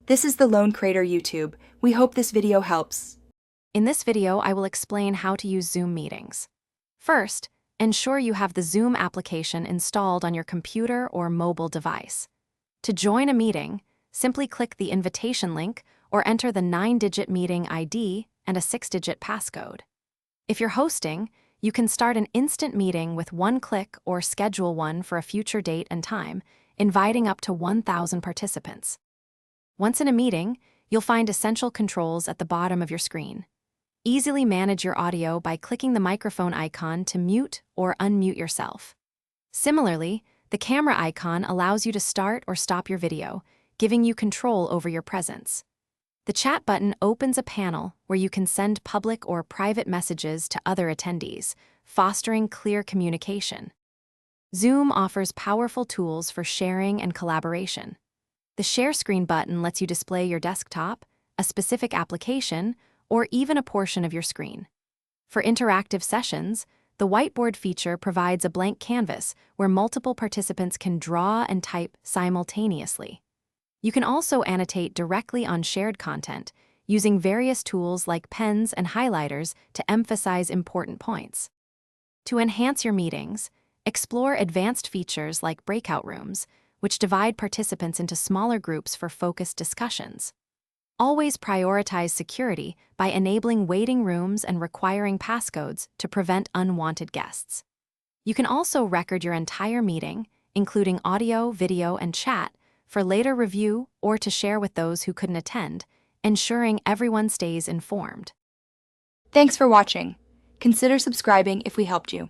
This is the Lone Crater YouTube. We hope this video helps. In this video, I will explain how to use Zoom meetings. First, ensure you have the Zoom application installed on your computer or mobile device. To join a meeting, simply click the invitation link or enter the 9-digit meeting ID and a 6-digit passcode. If you're hosting, you can start an instant meeting with one click or schedule one for a future date and time, inviting up to 1,000 participants. Once in a meeting, you'll find essential controls at the bottom of your screen. Easily manage your audio by clicking the microphone icon to mute or unmute yourself. Similarly, the camera icon allows you to start or stop your video, giving you control over your presence. The chat button opens a panel where you can send public or private messages to other attendees, fostering clear communication. Zoom offers powerful tools for sharing and collaboration. The Share Screen button lets you display your desktop, a specific application, or even a portion of your screen. For interactive sessions, the whiteboard feature provides a blank canvas where multiple participants can draw and type simultaneously. You can also annotate directly on shared content, using various tools like pens and highlighters to emphasize important points. To enhance your meetings, explore advanced features like breakout rooms, which divide participants into smaller groups for focused discussions. Always prioritize security by enabling waiting rooms and requiring passcodes to prevent unwanted guests. You can also record your entire meeting, including audio, video, and chat, for later review or to share with those who couldn't attend, ensuring everyone stays informed. Thanks for watching. Consider subscribing if we helped you.